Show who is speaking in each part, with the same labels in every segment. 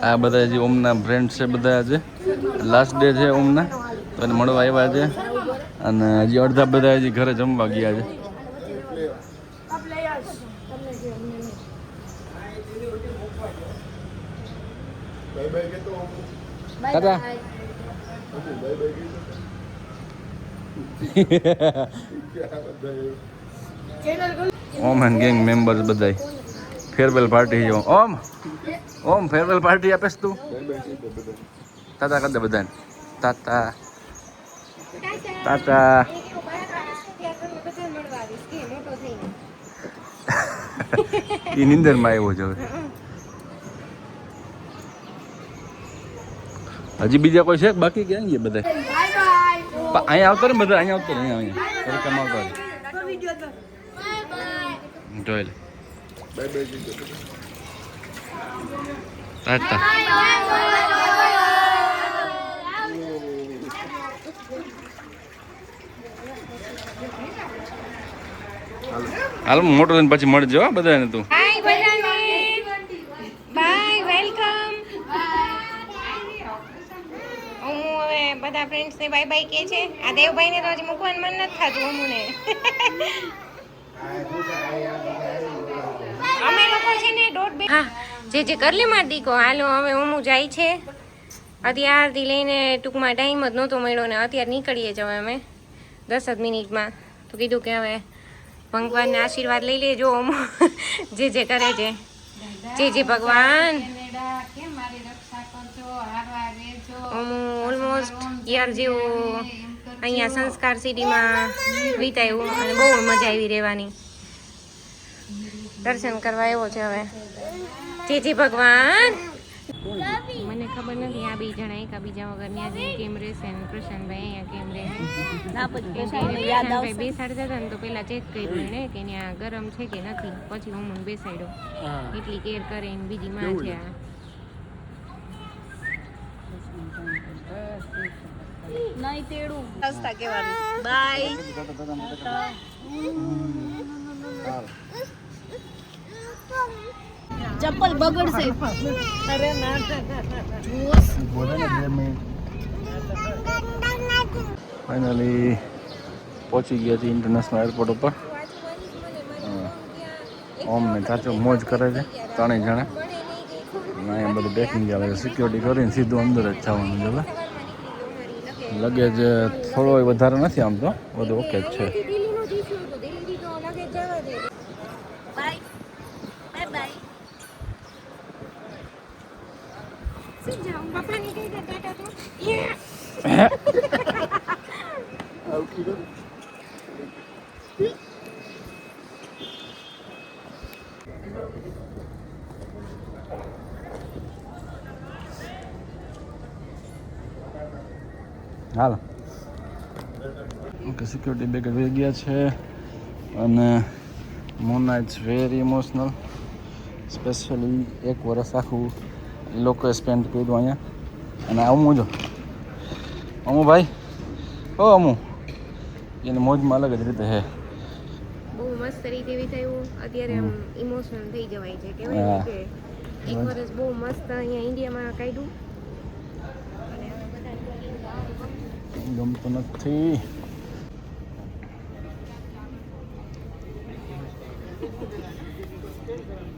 Speaker 1: આ બધા જે ઓમના ફ્રેન્ડ્સ છે બધા આજે લાસ્ટ ડે છે ઓમના, તો એને મળવા આવ્યા છે. અને હજી અડધા બધા હજી ઘરે જમવા ગયા છે. દાદા ઓમ એન્ડ ગેંગ મેમ્બર્સ બધાય ફેરવેલ પાર્ટી છે. ઓમ ફેરવેલ પાર્ટી આપેસ તું? તાતા કર દે બધાને. તાતા તાતા એ નિંદરમાં આવ્યો છે હવે. હજી બીજા કોઈ છે બાકી ક્યાં ગયા બધા? અહીંયા આવતો ને બધા, અહીંયા આવતો ને, અહીંયા કામ આવતો જોઈ લે. તાતા હાલ મોટો થઈને પછી મળજો બધાને. તું
Speaker 2: હાય બધાને, બાય, વેલકમ. હું હવે બધા ફ્રેન્ડ્સને બાય બાય કહે છે. આ દેવભાઈને તો હજી મૂકવાનું મન નથી થતું અમુને. અમે લોકો છે ને હા જે કરલે માર દીકો હાલો હવે હું જાય છે. અત્યારથી લઈને ટૂંકમાં ટાઈમ જ નહોતો મળ્યો ને અત્યારે નીકળીએ જ હવે અમે 10 જ મિનિટમાં. તો કીધું કે હવે ભગવાનના આશીર્વાદ લઈ લેજો જે કરે છે. જે ભગવાન ઓલમોસ્ટ યર જેવું અહીંયા સંસ્કાર સિટીમાં વિતાવ્યું અને બહુ મજા આવી રહેવાની. દર્શન કરવા આવ્યો છે હવે. જે ભગવાન. મને ખબર નથી આ બે જણા એકબીજા વગર ત્યાં જઈને કેમ રહેશે ને પ્રશાંતભાઈ અહીંયા કેમ રહે. પ્રશાંતભાઈ બેસાડતા હતા ને તો પેલા ચેક કર્યું ને કે ત્યાં ગરમ છે કે નથી, પછી હું બેસાડ્યો. એટલી કેર કરે ને બીજી માં છે આ. નહીં તેડું રસ્તા કેવાનું. બાય. ચપ્પલ બગડશે. અરે ના
Speaker 1: ફાઇનલી પહોંચી ગયા છે ઇન્ટરનેશનલ એરપોર્ટ ઉપર. ઓમ ને ચાચો મોજ કરે છે ત્રણેય જણા. અહીંયા બધું પેકિંગ ચાલે છે. સિક્યોરિટી કરીને સીધું અંદર જ જવાનું છે. લગેજ થોડો વધારે નથી, આમ તો બધું ઓકે જ છે. હાલો ઓકે, સિક્યોરિટી બેગ વહી ગયા છે. અને મોના ઇટ્સ વેરી ઇમોશનલ. સ્પેશિયલી 1 વર્ષ આખું લોકોએ સ્પેન્ડ કર્યું અહીંયા. અને અમુ જો અમુ ભાઈ, ઓ અમુ, એને મોજમાં અલગ જ રીતે હે.
Speaker 2: બહુ મસ્ત રીતે વિતાવ્યું. અત્યારે આમ ઇમોશનલ થઈ જવાય છે. કહેવાય કે 1 વર્ષ બહુ મસ્ત અહીંયા ઇન્ડિયામાં કાઢ્યું.
Speaker 1: ગમતું નથી.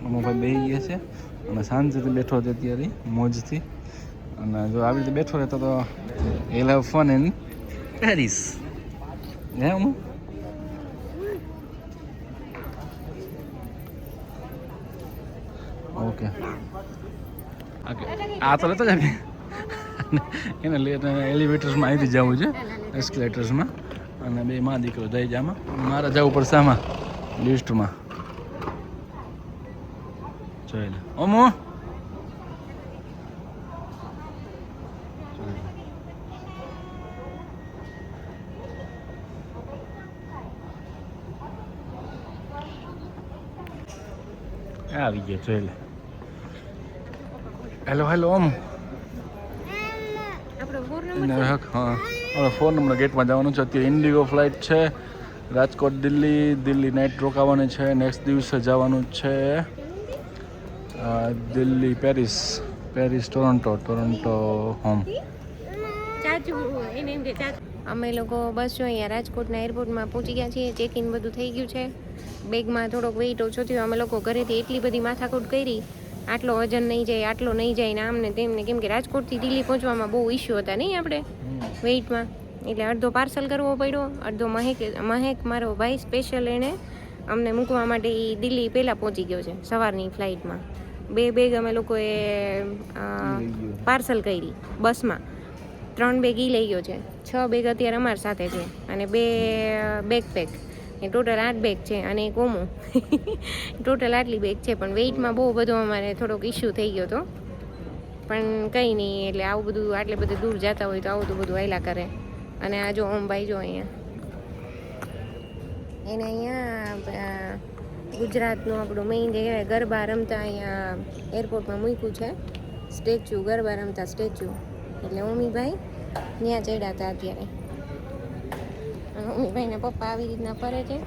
Speaker 1: અમુભાઈ બેસી ગયા છે અને શાંતિથી બેઠો છે અત્યારે મોજથી. અને જો આવી રીતે બેઠો રહેતો તો he'll have fun in Paris. હે અમુ? ઓકે આ તો લેતો જ એને એલિવેટર્સમાં અહીંથી જવું છે, એસ્કેલેટર્સમાં. અને બે માં દીકરો જઈ જાય આમાં. મારે જવું પડશે આમાં લિફ્ટમાં. જોઈ લે ઓમો. આવી ગયા, જોઈ લે. હેલો હેલો ઓમ. હા, હવે 4 નંબર ગેટમાં જવાનું છે. અત્યારે ઇન્ડિગો ફ્લાઇટ છે રાજકોટ દિલ્હી નાઇટ રોકાવાની છે. નેક્સ્ટ દિવસે જવાનું છે Delhi Paris. Paris Toronto home.
Speaker 2: ચાચુ એને એમ કે ચાચુ. અમે લોકો બસ જો અહીંયા રાજકોટના એરપોર્ટમાં પહોંચી ગયા છીએ. ચેક ઇન બધું થઈ ગયું છે. બેગમાં થોડોક વેઇટ ઓછો થયો. અમે લોકો ઘરેથી એટલી બધી માથાકૂટ કરી, આટલો વજન નહીં જાય, આટલો નહીં જાય ને આમને તેમને, કેમ કે રાજકોટથી દિલ્હી પહોંચવામાં બહુ ઇસ્યુ હતા નહીં આપણે વેઇટમાં. એટલે અડધો પાર્સલ કરવો પડ્યો, અડધો મહેક મારો ભાઈ સ્પેશિયલ એણે અમને મૂકવા માટે એ દિલ્હી પહેલાં પહોંચી ગયો છે સવારની ફ્લાઇટમાં. 2 બેગ અમે લોકોએ પાર્સલ કરી બસમાં. 3 બેગ એ લઈ ગયો છે. 6 બેગ અત્યારે અમારી સાથે છે અને 2 બેકપેક. એ ટોટલ 8 બેગ છે અને એક ઓમું. ટોટલ આટલી બેગ છે, પણ વેઇટમાં બહુ બધો અમારે થોડોક ઇસ્યુ થઈ ગયો હતો. પણ કંઈ નહીં, એટલે આવું બધું આટલે બધે દૂર જતા હોય તો આવું તો બધું હાલ્યા કરે. અને આ જો ઓમભાઈ જો અહીંયા એને અહીંયા ગુજરાતનું આપણું મેઇન જે કહેવાય ગરબા રમતા અહીંયા એરપોર્ટમાં મૂક્યું છે સ્ટેચ્યુ, ગરબા રમતા સ્ટેચ્યુ. એટલે ઓમીભાઈ ત્યાં ચડ્યા હતા અત્યારે. અને ઓમીભાઈના પપ્પા આવી રીતના ફરે છે.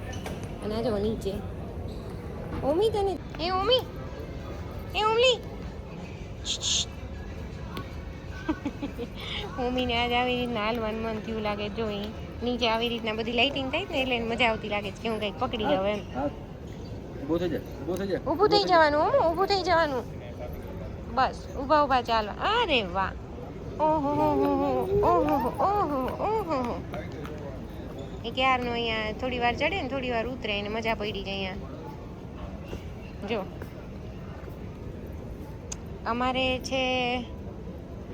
Speaker 2: અને આ જો નીચે ઓમી તને એ ઓમી ઓમલી ઓમીને આજ આવી રીતના હાલવાનું મન થયું લાગે. જો નીચે આવી રીતના બધી લાઇટિંગ થાય ને એટલે એને મજા આવતી લાગે છે કે હું કંઈક પકડી જાઉં એમ. ઊભું થઈ જવાનું, ઊભું થઈ જવાનું, બસ ઊભા ચાલો. અરે વાહ, ઓહો એ ક્યારનો અહીંયા થોડી વાર ચડે ને થોડી વાર ઉતરે એને મજા પડી જાય. અહીંયા જો અમારે છે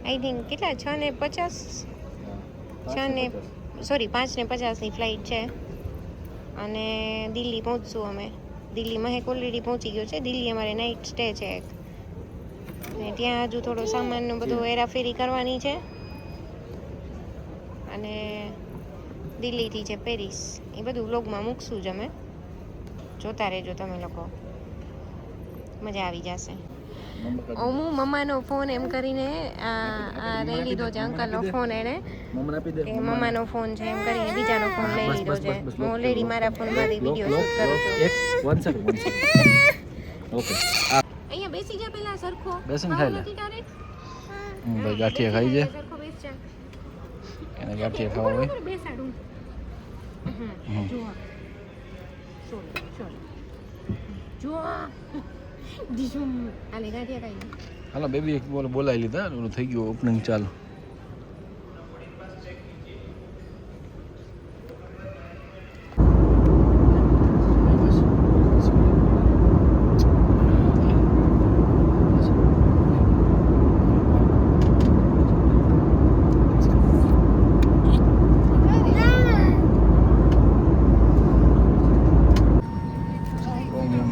Speaker 2: આઈ થિંક કેટલા 5:50ની ફ્લાઇટ છે. અને દિલ્હી પહોંચશું અમે. દિલ્હી મહેક ઓલરેડી પહોંચી ગયો છે. દિલ્હી અમારે નાઇટ સ્ટે છે એક. અને ત્યાં હજુ થોડો સામાનનો બધો હેરાફેરી કરવાની છે. અને દિલ્હીથી છે પેરિસ. એ બધું વ્લોગમાં મૂકશું જ અમે, જોતા રહેજો તમે લોકો, મજા આવી જશે. હું મમ્માનો ફોન એમ કરીને આ લઈ લીધો છે, અંકલનો ફોન એને કે મમ્માનો ફોન છે એમ કરીને બીજાનો ફોન લઈ લીધો છે. હું ઓલરેડી મારા ફોનમાંથી વિડીયો શૂટ કરું છું.
Speaker 1: ઓકે
Speaker 2: અહીંયા બેસી જા પેલા સરખો
Speaker 1: બેસીને ખાઈ લે. ભાઈ ગાંઠિયા ખાઈ જાય.
Speaker 2: સરખો બેસ જા.
Speaker 1: એને ગાંઠિયા ખાવા હોય.
Speaker 2: બેસાડું. જો જો જીજુમ આલે ગાંઠિયા ખાઈ.
Speaker 1: હાલો બેબી એક બોલાવી લીધા, ઓલું થઈ ગયું ઓપનિંગ. ચાલો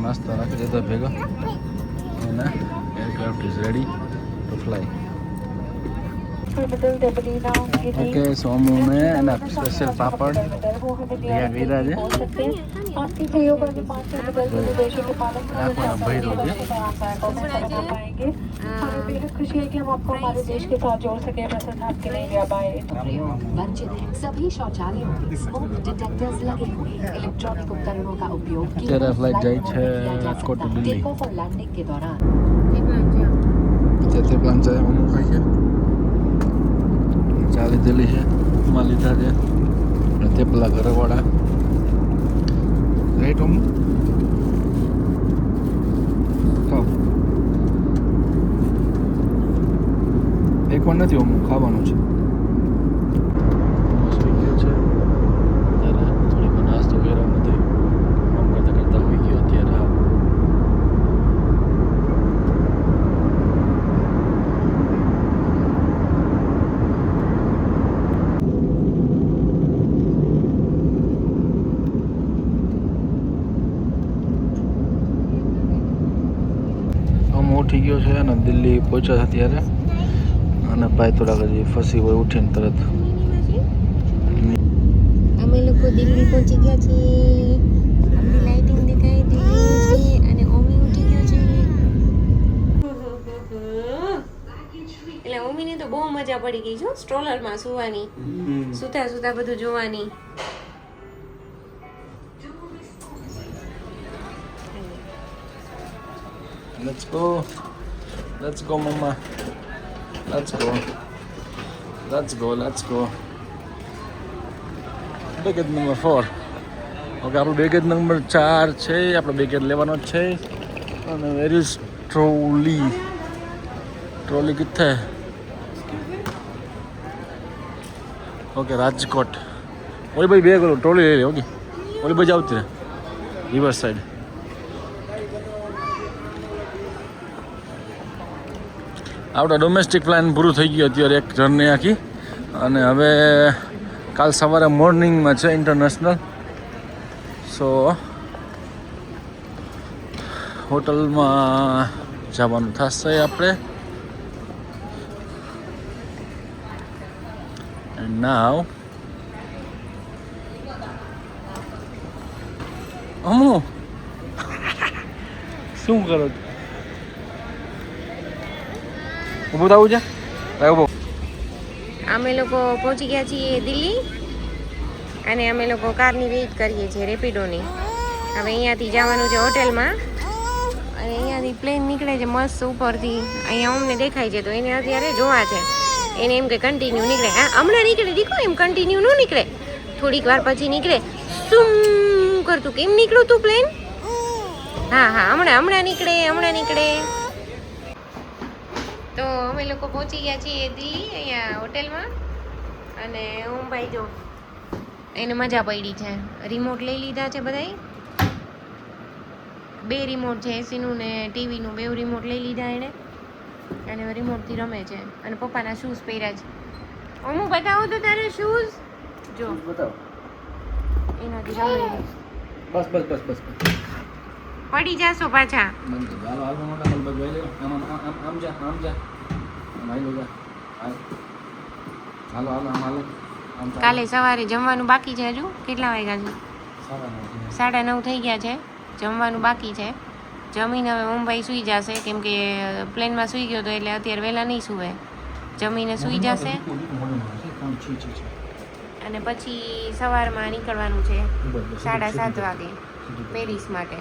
Speaker 1: નાસ્તા રાખી દીધા ભેગા. અને aircraft is ready to fly. Okay Somu મેં એના સ્પેશિયલ પાપડ ત્યાં ગયેલા છે. રાખવાના ભૈરો છે.
Speaker 3: खुशी है कि हम आपको हमारे देश के साथ जोड़ सके। प्रसिद्ध आपके लिए वंचित सभी शौचालयों में स्मोक डिटेक्टर्स लगे हुए हैं। इलेक्ट्रॉनिक उपकरणों का उपयोग
Speaker 1: અત્યારે ફ્લાઇટ જાય છે Rajkot to Delhi.
Speaker 3: Take off और लैंडिंग के दौरान
Speaker 1: તે પ્લાન છે અમુક ખાઈ છે. ચા લીધેલી છે, માં લીધા છે અને તે પેલા ઘરવાળા રાઈટ અમુક ખાવ. એક પણ નથી અમુક ખાવાનું છે. સુઈ ગયો છે ત્યારે થોડીક નાસ્તો કર્યો બધે આમ કરતા હોઈ ગયો અત્યારે. હા ઉઠી ગયો છે અને દિલ્હી પહોંચ્યા છે ત્યારે. અને ભાઈ થોડાક હજી ફસી હોય ઉઠીને તરત.
Speaker 2: અમે લોકો દિલ્હી પહોંચી ગયા છીએ. આપણી લાઇટિંગ દેખાઈ રહી છે અને ઓમી ઉઠી ગયો છે. એટલે ઓમીને તો બહુ મજા પડી ગઈ છે સ્ટ્રોલરમાં સુવાની, સુતા સુતા બધું જોવાની.
Speaker 1: Let's go, mama. Let's go baggage number 4. Okay, આપણો બેગેજ નંબર 4 છે. આપણો બેગેજ લેવાનો જ છે. અને વેર ઇઝ ટ્રોલી કિથે? ઓકે, રાજકોટ. ઓલી ભાઈ બેગ ઓલો ટ્રોલી લઈ લે. ઓકે, ઓલી બાજુ આવતી રહે રિવર્સ સાઈડ. આપણા ડોમેસ્ટિક પ્લાન પૂરું થઈ ગયું અત્યારે એક જર્ની આખી. અને હવે કાલ સવારે મોર્નિંગમાં છે ઇન્ટરનેશનલ. સો હોટલમાં જવાનું થશે આપણે. એન્ડ નાવ અમુ શું કરો? ઊભું થવું છે? ઊભો.
Speaker 2: અમે લોકો પહોંચી ગયા છીએ દિલ્હી અને અમે લોકો કારની વેઇટ કરીએ છીએ રેપિડોની. હવે અહીંયાથી જવાનું છે હોટેલમાં અને અહીંયાથી પ્લેન નીકળે છે મસ્ત ઉપરથી. અહીંયા અમને દેખાય છે તો એને અત્યારે જોવા છે. એને એમ કે કન્ટિન્યુ નીકળે. હા, હમણાં નીકળે દીકરો, એમ કન્ટિન્યુ ન નીકળે. થોડીક વાર પછી નીકળે. શું કરતું? કેમ નીકળું તું પ્લેન? હા, હમણાં નીકળે. તો અમે લોકો પહોંચી ગયા છીએ દિલ્હી અહીંયા હોટેલમાં. અને હું ભાઈ જો એને મજા પડી છે. રિમોટ લઈ લીધા છે બધાય. 2 રિમોટ છે, એસીનું ને ટીવીનું. 2 રિમોટ લઈ લીધા એણે અને રિમોટથી રમે છે. અને પપ્પાના શૂઝ પહેર્યા છે. હું બતાવું તો તારે શૂઝ જો
Speaker 1: બતાવો.
Speaker 2: એનાથી રમે.
Speaker 1: બસ
Speaker 2: પડી જાશો પાછા.
Speaker 1: હાલો મોટા હાલ બધું લઈ લો. આમ જા હાલો.
Speaker 2: કાલે સવારે જમવાનું બાકી છે. હજુ કેટલા વાગ્યા છે? 9:30 થઈ ગયા છે. જમવાનું બાકી છે. જમીને હવે મુંબઈ સૂઈ જશે કેમ કે પ્લેનમાં સૂઈ ગયો તો એટલે અત્યારે વહેલા નહીં સૂવે. જમીને સૂઈ જશે અને પછી સવારમાં નીકળવાનું છે 7:30 વાગે પેરિસ માટે.